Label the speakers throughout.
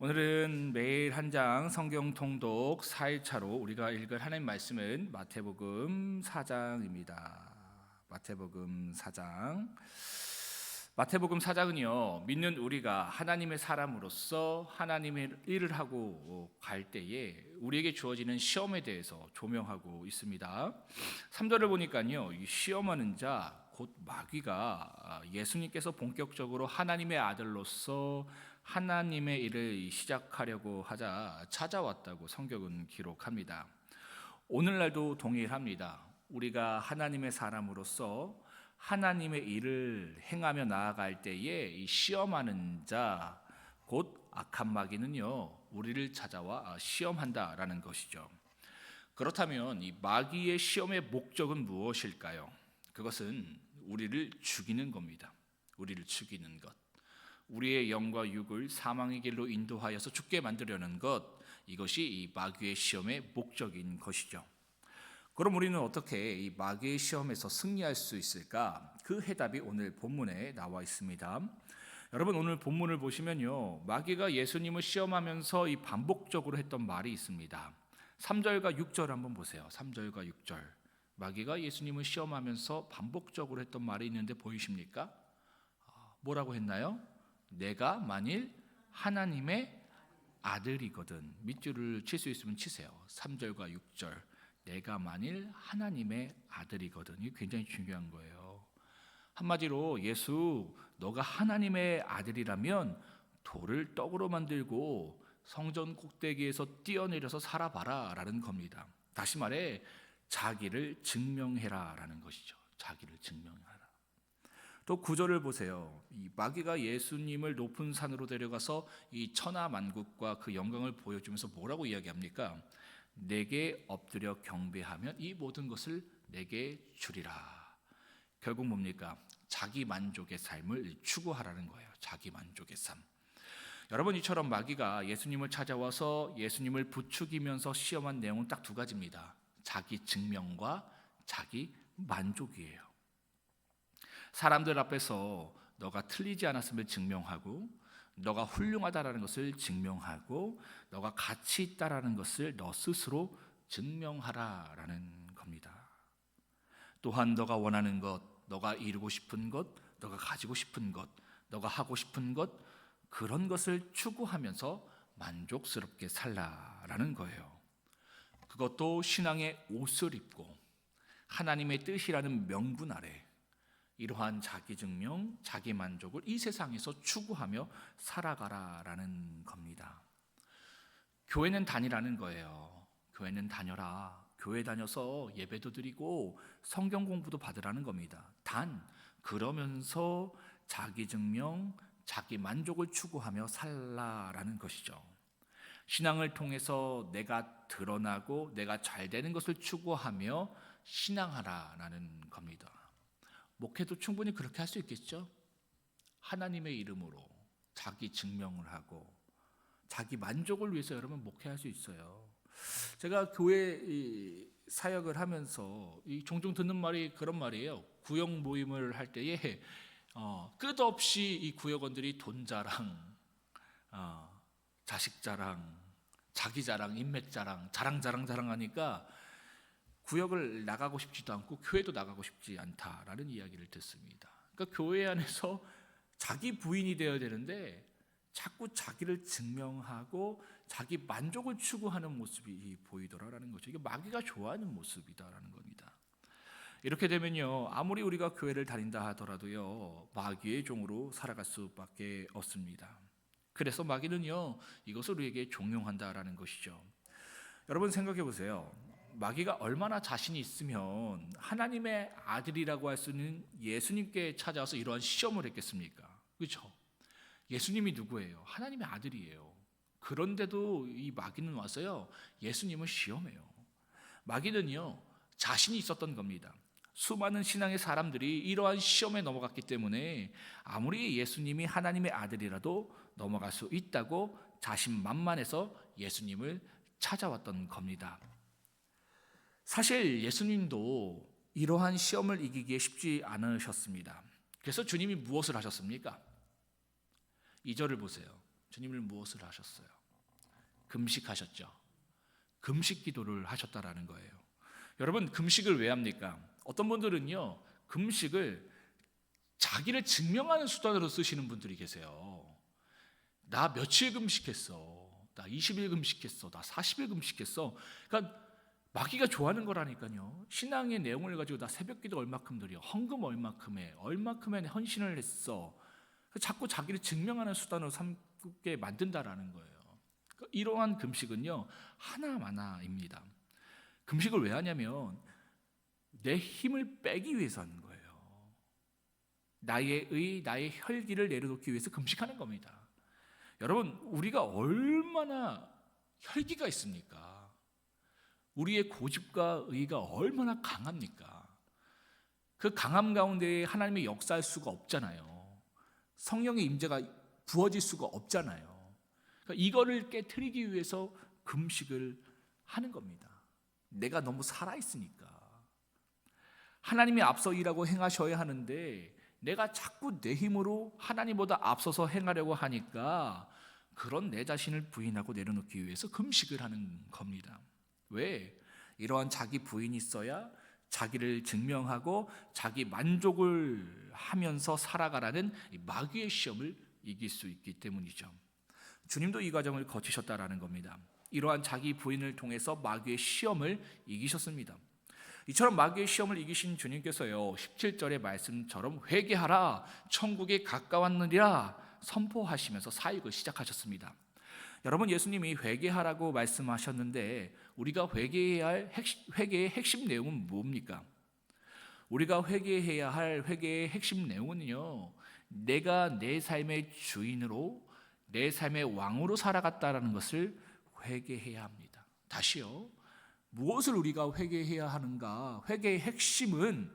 Speaker 1: 오늘은 매일 한 장 성경 통독 4일차로 우리가 읽을 하나님 말씀은 마태복음 4장입니다. 마태복음 4장. 마태복음 4장은요, 믿는 우리가 하나님의 사람으로서 하나님의 일을 하고 갈 때에 우리에게 주어지는 시험에 대해서 조명하고 있습니다. 3절을 보니까요, 이 시험하는 자 곧 마귀가 예수님께서 본격적으로 하나님의 아들로서 하나님의 일을 시작하려고 하자 찾아왔다고 성경은 기록합니다. 오늘날도 동일합니다. 우리가 하나님의 사람으로서 하나님의 일을 행하며 나아갈 때에 이 시험하는 자, 곧 악한 마귀는요, 우리를 찾아와 시험한다라는 것이죠. 그렇다면 이 마귀의 시험의 목적은 무엇일까요? 그것은 우리를 죽이는 겁니다. 우리를 죽이는 것. 우리의 영과 육을 사망의 길로 인도하여서 죽게 만들려는 것, 이것이 이 마귀의 시험의 목적인 것이죠. 그럼 우리는 어떻게 이 마귀의 시험에서 승리할 수 있을까? 그 해답이 오늘 본문에 나와 있습니다. 여러분, 오늘 본문을 보시면요, 마귀가 예수님을 시험하면서 이 반복적으로 했던 말이 있습니다. 3절과 6절 한번 보세요. 3절과 6절. 마귀가 예수님을 시험하면서 반복적으로 했던 말이 있는데 보이십니까? 뭐라고 했나요? 내가 만일 하나님의 아들이거든. 밑줄을 칠 수 있으면 치세요. 3절과 6절. 내가 만일 하나님의 아들이거든. 이게 굉장히 중요한 거예요. 한마디로 예수, 너가 하나님의 아들이라면 돌을 떡으로 만들고 성전 꼭대기에서 뛰어내려서 살아봐라 라는 겁니다. 다시 말해 자기를 증명해라 라는 것이죠. 자기를 증명하라. 또 9절을 보세요. 이 마귀가 예수님을 높은 산으로 데려가서 이 천하만국과 그 영광을 보여주면서 뭐라고 이야기합니까? 내게 엎드려 경배하면 이 모든 것을 내게 주리라. 결국 뭡니까? 자기 만족의 삶을 추구하라는 거예요. 자기 만족의 삶. 여러분, 이처럼 마귀가 예수님을 찾아와서 예수님을 부추기면서 시험한 내용은 딱 두 가지입니다. 자기 증명과 자기 만족이에요. 사람들 앞에서 너가 틀리지 않았음을 증명하고, 너가 훌륭하다라는 것을 증명하고, 너가 가치 있다라는 것을 너 스스로 증명하라라는 겁니다. 또한 너가 원하는 것, 너가 이루고 싶은 것, 너가 가지고 싶은 것, 너가 하고 싶은 것, 그런 것을 추구하면서 만족스럽게 살라라는 거예요. 그것도 신앙의 옷을 입고 하나님의 뜻이라는 명분 아래 이러한 자기 증명, 자기 만족을 이 세상에서 추구하며 살아가라라는 겁니다. 교회는 다니라는 거예요. 교회는 다녀라. 교회 다녀서 예배도 드리고 성경 공부도 받으라는 겁니다. 단 그러면서 자기 증명, 자기 만족을 추구하며 살라라는 것이죠. 신앙을 통해서 내가 드러나고 내가 잘 되는 것을 추구하며 신앙하라라는 겁니다. 목회도 충분히 그렇게 할 수 있겠죠? 하나님의 이름으로 자기 증명을 하고 자기 만족을 위해서 여러분 목회할 수 있어요. 제가 교회 사역을 하면서 종종 듣는 말이 그런 말이에요. 구역 모임을 할 때에 끝없이 이 구역원들이 돈 자랑, 자식 자랑, 자기 자랑, 인맥 자랑, 자랑 하니까 구역을 나가고 싶지도 않고 교회도 나가고 싶지 않다라는 이야기를 듣습니다. 그러니까 교회 안에서 자기 부인이 되어야 되는데 자꾸 자기를 증명하고 자기 만족을 추구하는 모습이 보이더라라는 거죠. 이게 마귀가 좋아하는 모습이다라는 겁니다. 이렇게 되면요, 아무리 우리가 교회를 다닌다 하더라도요, 마귀의 종으로 살아갈 수밖에 없습니다. 그래서 마귀는요, 이것을 우리에게 종용한다라는 것이죠. 여러분 생각해 보세요. 마귀가 얼마나 자신이 있으면 하나님의 아들이라고 할 수 있는 예수님께 찾아와서 이러한 시험을 했겠습니까? 그렇죠? 예수님이 누구예요? 하나님의 아들이에요. 그런데도 이 마귀는 와서요, 예수님을 시험해요. 마귀는요, 자신이 있었던 겁니다. 수많은 신앙의 사람들이 이러한 시험에 넘어갔기 때문에 아무리 예수님이 하나님의 아들이라도 넘어갈 수 있다고 자신만만해서 예수님을 찾아왔던 겁니다. 사실 예수님도 이러한 시험을 이기기에 쉽지 않으셨습니다. 그래서 주님이 무엇을 하셨습니까? 2절을 보세요. 주님은 무엇을 하셨어요? 금식하셨죠. 금식 기도를 하셨다라는 거예요. 여러분, 금식을 왜 합니까? 어떤 분들은요, 금식을 자기를 증명하는 수단으로 쓰시는 분들이 계세요. 나 며칠 금식했어. 나 20일 금식했어. 나 40일 금식했어. 그러니까 마귀가 좋아하는 거라니까요. 신앙의 내용을 가지고 나 새벽기도 얼마큼 드려, 헌금 얼마큼 해, 얼마큼의 헌신을 했어. 자꾸 자기를 증명하는 수단으로 삼게 만든다라는 거예요. 이러한 금식은요, 하나마나입니다. 금식을 왜 하냐면 내 힘을 빼기 위해서 하는 거예요. 나의 혈기를 내려놓기 위해서 금식하는 겁니다. 여러분, 우리가 얼마나 혈기가 있습니까? 우리의 고집과 의가 얼마나 강합니까? 그 강함 가운데 하나님의 역사할 수가 없잖아요. 성령의 임재가 부어질 수가 없잖아요. 그러니까 이거를 깨트리기 위해서 금식을 하는 겁니다. 내가 너무 살아있으니까. 하나님이 앞서 일하고 행하셔야 하는데 내가 자꾸 내 힘으로 하나님보다 앞서서 행하려고 하니까 그런 내 자신을 부인하고 내려놓기 위해서 금식을 하는 겁니다. 왜? 이러한 자기 부인이 있어야 자기를 증명하고 자기 만족을 하면서 살아가라는 마귀의 시험을 이길 수 있기 때문이죠. 주님도 이 과정을 거치셨다라는 겁니다. 이러한 자기 부인을 통해서 마귀의 시험을 이기셨습니다. 이처럼 마귀의 시험을 이기신 주님께서요, 17절의 말씀처럼 회개하라, 천국에 가까웠느니라 선포하시면서 사역을 시작하셨습니다. 여러분, 예수님이 회개하라고 말씀하셨는데 우리가 회개해야 할 회개의 핵심 내용은 뭡니까? 우리가 회개해야 할 회개의 핵심 내용은요, 내가 내 삶의 주인으로, 내 삶의 왕으로 살아갔다는 것을 회개해야 합니다. 다시요, 무엇을 우리가 회개해야 하는가? 회개의 핵심은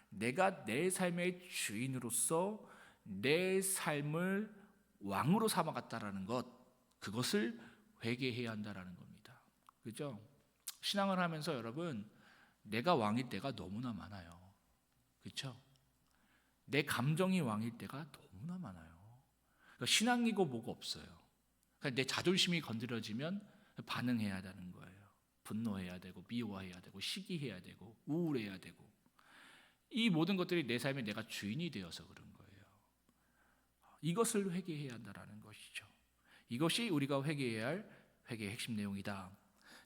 Speaker 1: 내가 내 삶의 주인으로서 내 삶을 왕으로 삼아갔다라는 것, 그것을 회개해야 한다라는 겁니다. 그죠? 신앙을 하면서 여러분, 내가 왕일 때가 너무나 많아요. 그렇죠? 내 감정이 왕일 때가 너무나 많아요. 그러니까 신앙이고 뭐고 없어요. 그러니까 내 자존심이 건드려지면 반응해야 되는 거예요. 분노해야 되고, 미워해야 되고, 시기해야 되고, 우울해야 되고, 이 모든 것들이 내 삶에 내가 주인이 되어서 그런 거예요. 이것을 회개해야 한다는 것이죠. 이것이 우리가 회개해야 할 회개의 핵심 내용이다.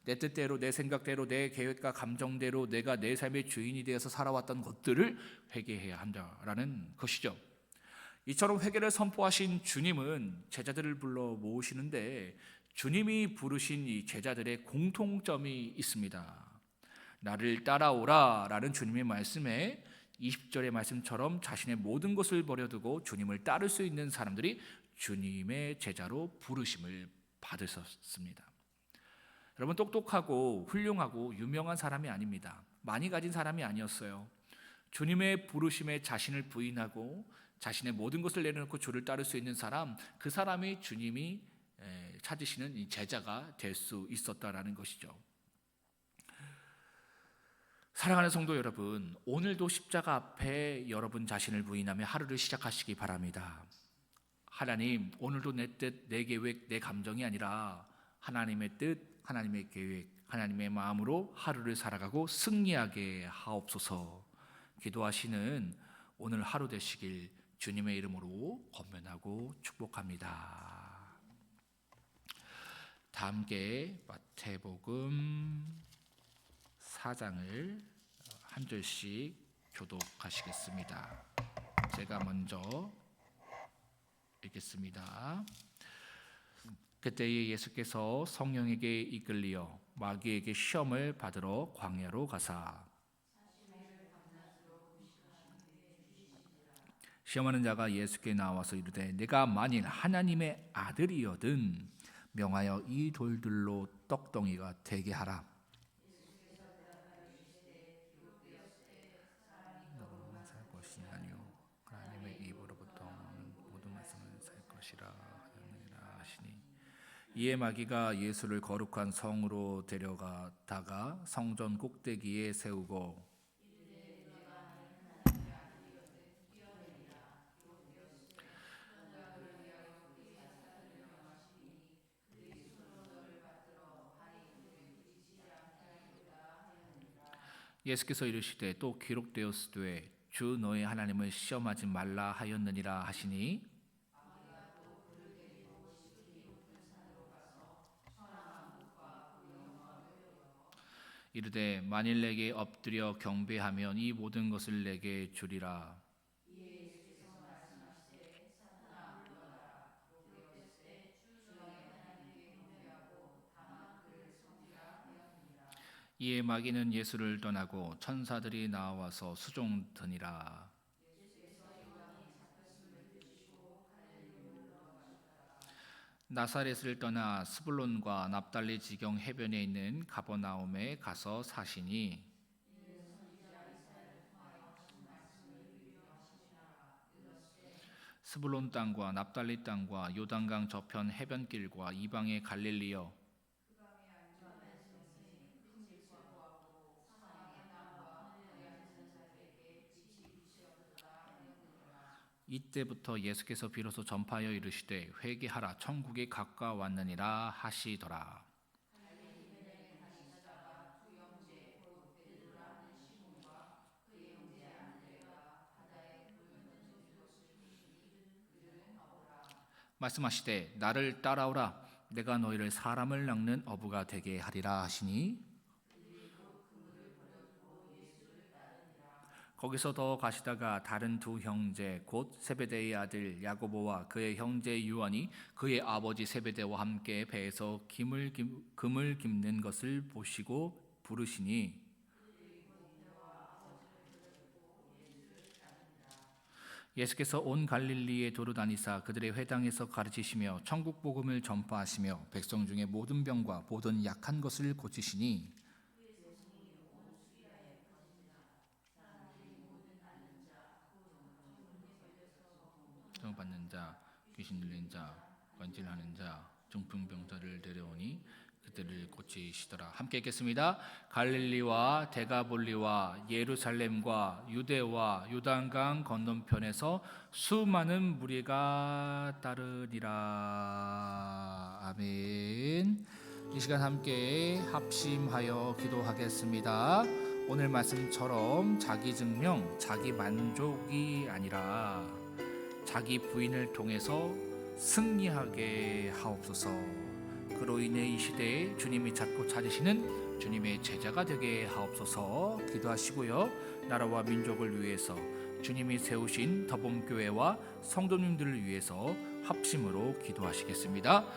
Speaker 1: 내 뜻대로, 내 생각대로, 내 계획과 감정대로 내가 내 삶의 주인이 되어서 살아왔던 것들을 회개해야 한다라는 것이죠. 이처럼 회개를 선포하신 주님은 제자들을 불러 모으시는데 주님이 부르신 이 제자들의 공통점이 있습니다. 나를 따라오라 라는 주님의 말씀에 20절의 말씀처럼 자신의 모든 것을 버려두고 주님을 따를 수 있는 사람들이 주님의 제자로 부르심을 받으셨습니다. 여러분, 똑똑하고 훌륭하고 유명한 사람이 아닙니다. 많이 가진 사람이 아니었어요. 주님의 부르심에 자신을 부인하고 자신의 모든 것을 내려놓고 주를 따를 수 있는 사람, 그 사람이 주님이 찾으시는 이 제자가 될 수 있었다라는 것이죠. 사랑하는 성도 여러분, 오늘도 십자가 앞에 여러분 자신을 부인하며 하루를 시작하시기 바랍니다. 하나님, 오늘도 내 뜻, 내 계획, 내 감정이 아니라 하나님의 뜻, 하나님의 계획, 하나님의 마음으로 하루를 살아가고 승리하게 하옵소서. 기도하시는 오늘 하루 되시길 주님의 이름으로 권면하고 축복합니다. 다 함께 마태복음 4장을 한 절씩 교독하시겠습니다. 제가 먼저 읽겠습니다. 그때에 예수께서 성령에게 이끌리어 마귀에게 시험을 받으러 광야로 가사 시험하는 자가 예수께 나와서 이르되 내가 만일 하나님의 아들이거든 명하여 이 돌들로 떡덩이가 되게 하라. 너는 살 것이 아니요 하나님의 입으로부터 나오는 모든 말씀은 살 것이라 하시니 이에 마귀가 예수를 거룩한 성으로 데려가다가 성전 꼭대기에 세우고 예수께서 이르시되 또 기록되었으되 주 너의 하나님을 시험하지 말라 하였느니라 하시니 이르되 만일 내게 엎드려 경배하면 이 모든 것을 내게 주리라. 이에 마귀는 예수를 떠나고 천사들이 나와서 수종드니라. 나사렛을 떠나 스불론과 납달리 지경 해변에 있는 가버나움에 가서 사시니 스불론 땅과 납달리 땅과 요단강 저편 해변길과 이방의 갈릴리여 이때부터 예수께서 비로소 전파하여 이르시되 회개하라 천국이 가까웠느니라 하시더라. 말씀하시되 나를 따라오라 내가 너희를 사람을 낚는 어부가 되게 하리라 하시니 거기서 더 가시다가 다른 두 형제 곧 세베대의 아들 야고보와 그의 형제 요한이 그의 아버지 세베대와 함께 배에서 금을 깁는 것을 보시고 부르시니 예수께서 온 갈릴리에 도로 다니사 그들의 회당에서 가르치시며 천국 복음을 전파하시며 백성 중에 모든 병과 모든 약한 것을 고치시니 받는 자, 귀신 들린 자, 관질하는 자, 중풍병자를 데려오니 그들을 고치시더라. 함께 읽겠습니다. 갈릴리와 데가볼리와 예루살렘과 유대와 요단강 건너편에서 수많은 무리가 따르니라. 아멘. 이 시간 함께 합심하여 기도하겠습니다. 오늘 말씀처럼 자기 증명, 자기 만족이 아니라 자기 부인을 통해서 승리하게 하옵소서. 그로 인해 이 시대에 주님이 찾고 찾으시는 주님의 제자가 되게 하옵소서. 기도하시고요. 나라와 민족을 위해서 주님이 세우신 더봄교회와 성도님들을 위해서 합심으로 기도하시겠습니다.